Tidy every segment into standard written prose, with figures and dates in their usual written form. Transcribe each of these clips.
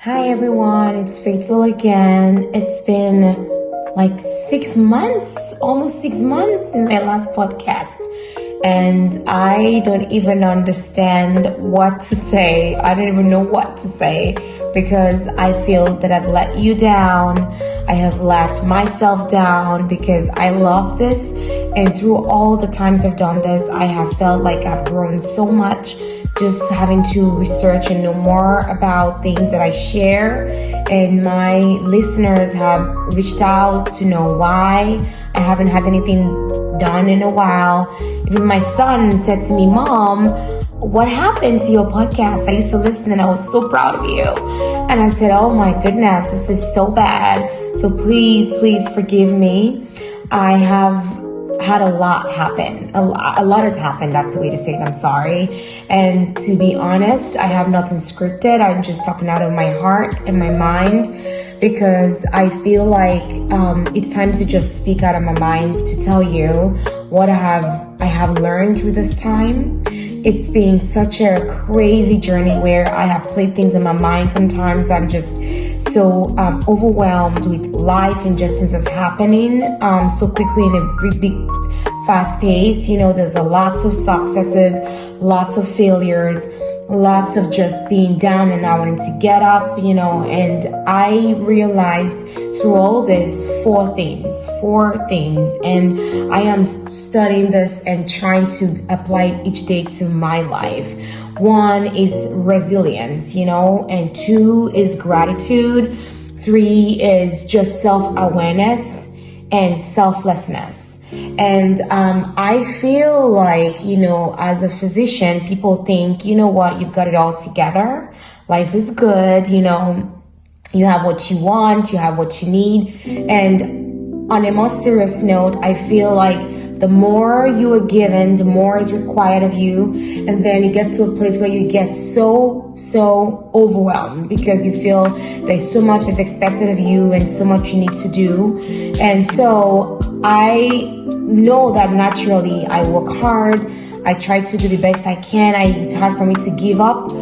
Hi everyone, it's Faithful again. It's been like 6 months, almost 6 months since my last podcast. And I don't even understand what to say. I don't even know what to say because I feel that I've let you down. I have let myself down because I love this. And through all the times I've done this, I have felt like I've grown so much just having to research and know more about things that I share. And my listeners have reached out to know why I haven't had anything done in a while. Even my son said to me, "Mom, what happened to your podcast? I used to listen and I was so proud of you." And I said, "Oh my goodness, this is so bad. So please forgive me. I have had a lot happen. A lot has happened. That's the way to say it. I'm sorry. And to be honest, I have nothing scripted. I'm just talking out of my heart and my mind because I feel like it's time to just speak out of my mind to tell you what I have learned through this time. It's been such a crazy journey where I have played things in my mind. Sometimes I'm just so overwhelmed with life injustices happening so quickly in a big fast pace. There's a lots of successes, lots of failures, lots of just being down and not wanting to get up, and I realized through all this four things, and I am studying this and trying to apply it each day to my life. One is resilience, and two is gratitude. Three is just self-awareness and selflessness. And I feel like, as a physician, people think, what, you've got it all together. Life is good, you have what you want, you have what you need. And on a more serious note, I feel like the more you are given, the more is required of you. And then you get to a place where you get so overwhelmed because you feel there's so much that's expected of you and so much you need to do. And so I know that naturally I work hard. I try to do the best I can. It's hard for me to give up.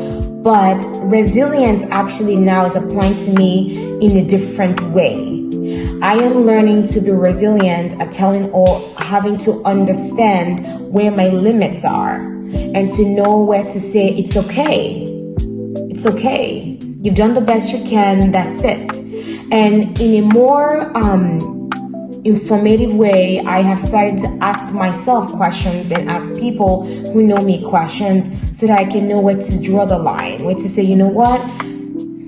But resilience actually now is applying to me in a different way. I am learning to be resilient at telling or having to understand where my limits are and to know where to say it's okay. It's okay. You've done the best you can. That's it. And in a more informative way, I have started to ask myself questions and ask people who know me questions so that I can know where to draw the line, where to say, you know what,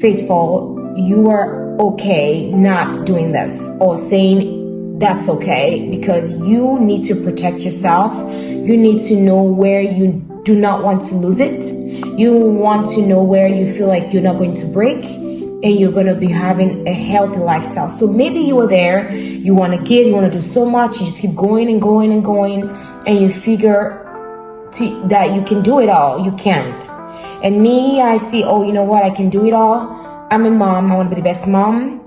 Faithful, you are okay not doing this, or saying that's okay because you need to protect yourself. You need to know where you do not want to lose it. You want to know where you feel like you're not going to break and you're going to be having a healthy lifestyle. So maybe you are there, you want to give, you want to do so much, you just keep going and going and going, and you figure that you can do it all. You can't. And me, I see, I can do it all. I'm a mom. I want to be the best mom.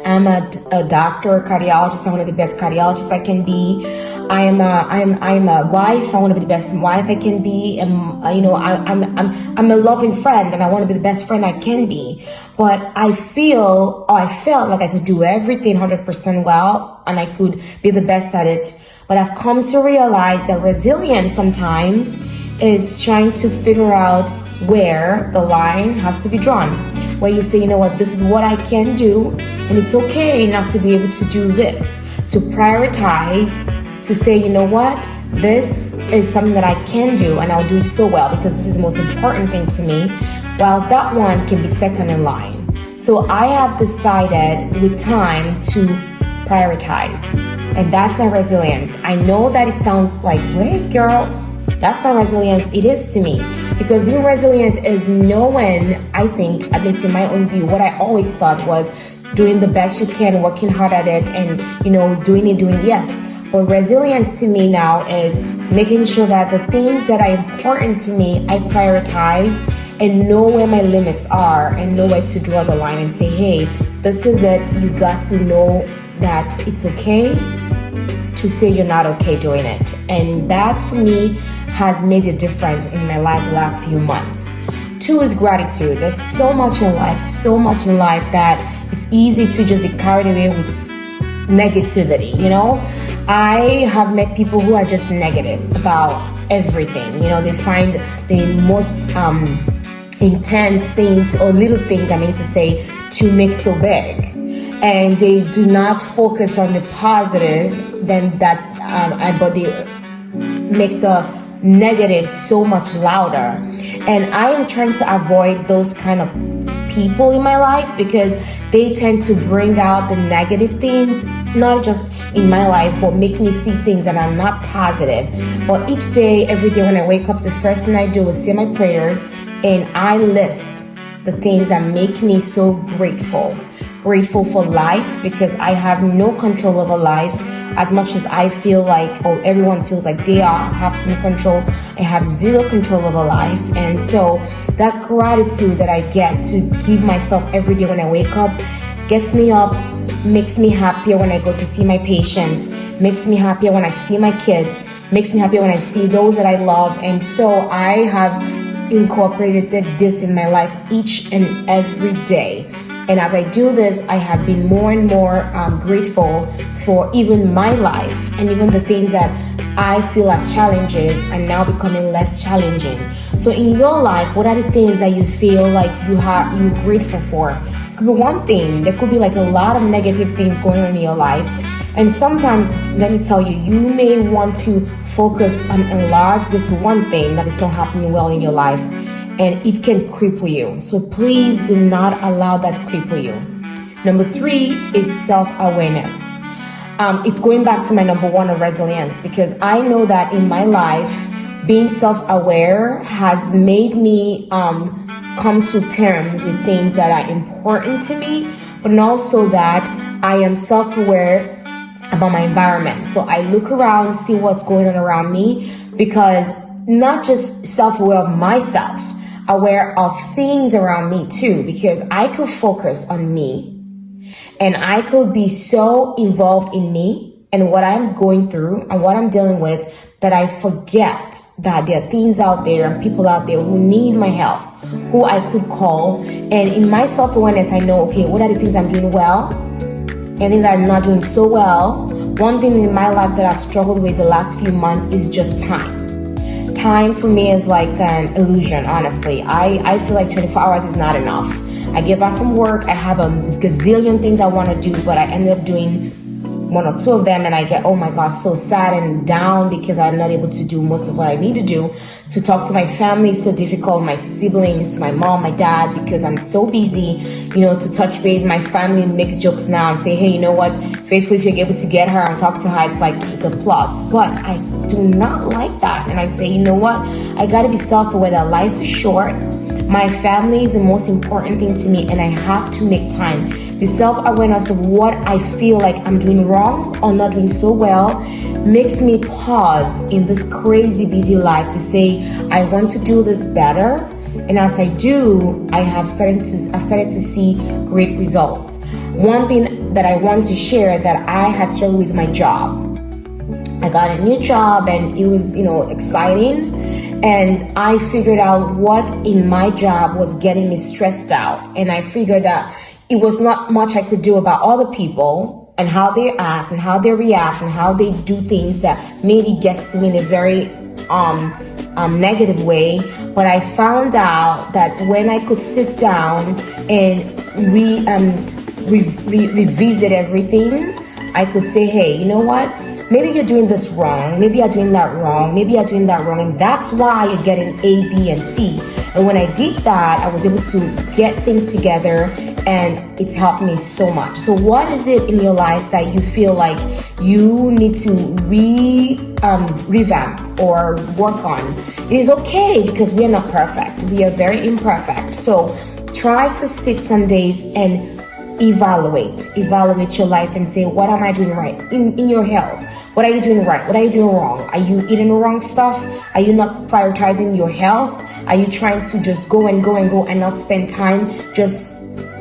I'm a doctor, a cardiologist. I want to be the best cardiologist I can be. I'm a wife. I want to be the best wife I can be. And I'm a loving friend, and I want to be the best friend I can be. But I felt like I could do everything 100% well, and I could be the best at it. But I've come to realize that resilience sometimes is trying to figure out where the line has to be drawn. Where you say, this is what I can do, and it's okay not to be able to do this. To prioritize, to say, this is something that I can do, and I'll do it so well because this is the most important thing to me, while that one can be second in line. So I have decided with time to prioritize, and that's my resilience. I know that it sounds like, wait, girl, that's not resilience. It is to me. Because being resilient is knowing, I think, at least in my own view, what I always thought was doing the best you can, working hard at it, and, doing yes. But resilience to me now is making sure that the things that are important to me, I prioritize and know where my limits are and know where to draw the line and say, hey, this is it. You got to know that it's okay to say you're not okay doing it. And that for me has made a difference in my life the last few months. Two is gratitude. There's so much in life that it's easy to just be carried away with negativity, I have met people who are just negative about everything. They find the most intense things or little things, to make so big. And they do not focus on the positive, but they make the negative so much louder. And I am trying to avoid those kind of people in my life because they tend to bring out the negative things, not just in my life, but make me see things that are not positive. But each day, every day when I wake up, the first thing I do is say my prayers and I list the things that make me so grateful. Grateful for life because I have no control over life. As much as I feel like, or everyone feels like they have some control, I have zero control over life. And so that gratitude that I get to give myself every day when I wake up gets me up, makes me happier when I go to see my patients, makes me happier when I see my kids, makes me happier when I see those that I love. And so I have incorporated this in my life each and every day. And as I do this, I have been more and more grateful for even my life, and even the things that I feel are challenges are now becoming less challenging. So in your life, what are the things that you feel like you're grateful for? It could be one thing. There could be like a lot of negative things going on in your life. And sometimes, let me tell you, you may want to focus on enlarge this one thing that is not happening well in your life, and it can cripple you. So please do not allow that cripple you. Number 3 is self-awareness. It's going back to my number 1 of resilience, because I know that in my life, being self-aware has made me come to terms with things that are important to me, but also that I am self-aware about my environment. So I look around, see what's going on around me, because not just self-aware of myself, aware of things around me too, because I could focus on me and I could be so involved in me and what I'm going through and what I'm dealing with that I forget that there are things out there and people out there who need my help, who I could call. And in my self-awareness, I know, okay, what are the things I'm doing well and things I'm not doing so well. One thing in my life that I've struggled with the last few months is just time. Time for me is like an illusion, honestly. I feel like 24 hours is not enough. I get back from work, I have a gazillion things I want to do, but I end up doing 1 or 2 of them, and I get, oh my gosh, so sad and down because I'm not able to do most of what I need to do. To talk to my family is so difficult, my siblings, my mom, my dad, because I'm so busy, to touch base. My family makes jokes now and say, hey, you know what, Faithful, if you're able to get her and talk to her, it's a plus. But I do not like that. And I say, you know what, I gotta be self-aware that life is short. My family is the most important thing to me, and I have to make time. The self-awareness of what I feel like I'm doing wrong or not doing so well makes me pause in this crazy busy life to say, I want to do this better. And as I do, I've started to see great results. One thing that I want to share that I had struggled with is my job. I got a new job and it was, exciting. And I figured out what in my job was getting me stressed out. And I figured that it was not much I could do about other people and how they act and how they react and how they do things that maybe gets to me in a very negative way. But I found out that when I could sit down and revisit everything, I could say, hey, you know what? Maybe you're doing this wrong. Maybe you're doing that wrong. Maybe you're doing that wrong. And that's why you're getting A, B, and C. And when I did that, I was able to get things together, and it's helped me so much. So what is it in your life that you feel like you need to revamp or work on? It is okay, because we are not perfect. We are very imperfect. So try to sit some days and evaluate your life and say, what am I doing right in your health? What are you doing right? What are you doing wrong? Are you eating the wrong stuff? Are you not prioritizing your health? Are you trying to just go and not spend time just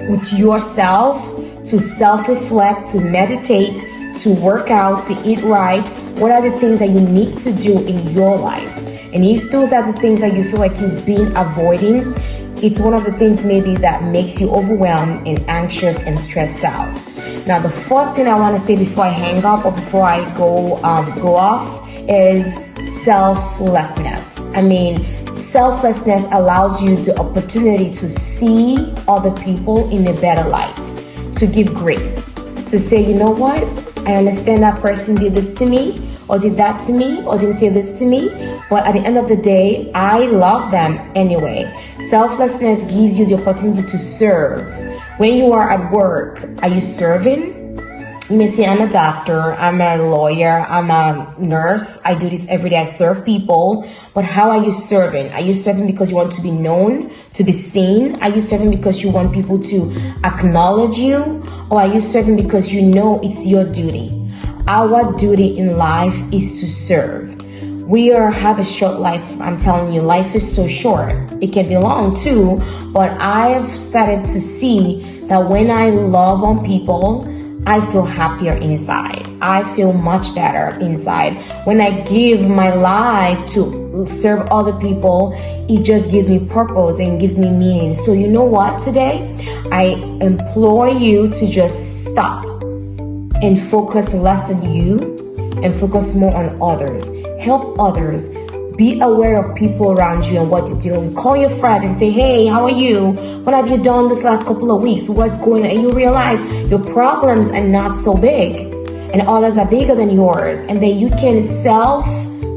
with yourself, to self-reflect, to meditate, to work out, to eat right? What are the things that you need to do in your life? And if those are the things that you feel like you've been avoiding, it's one of the things maybe that makes you overwhelmed and anxious and stressed out. Now, the fourth thing I want to say before I hang up or before I go off is selflessness. Selflessness allows you the opportunity to see other people in a better light, to give grace, to say, you know what, I understand that person did this to me, or did that to me, or didn't say this to me, but at the end of the day, I love them anyway. Selflessness gives you the opportunity to serve. When you are at work, are you serving? You may say, I'm a doctor, I'm a lawyer, I'm a nurse, I do this every day, I serve people, but how are you serving? Are you serving because you want to be known, to be seen? Are you serving because you want people to acknowledge you? Or are you serving because you know it's your duty? Our duty in life is to serve. We have a short life. I'm telling you, life is so short. It can be long too, but I've started to see that when I love on people, I feel happier inside. I feel much better inside. When I give my life to serve other people, it just gives me purpose and gives me meaning. So you know what today? I implore you to just stop and focus less on you and focus more on others. Help others. Be aware of people around you and what you're dealing with. Call your friend and say, hey, how are you? What have you done this last couple of weeks? What's going on? And you realize your problems are not so big and others are bigger than yours. And then you can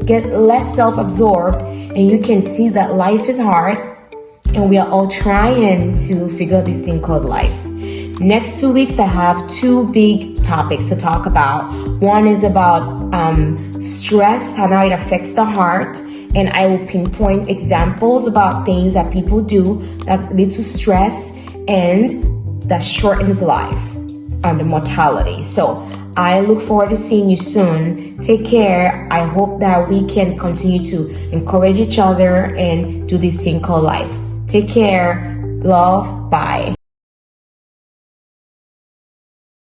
get less self-absorbed and you can see that life is hard and we are all trying to figure this thing called life. Next 2 weeks, I have two big topics to talk about. One is about stress, how it affects the heart. And I will pinpoint examples about things that people do that lead to stress and that shortens life and the mortality. So I look forward to seeing you soon. Take care. I hope that we can continue to encourage each other and do this thing called life. Take care. Love. Bye.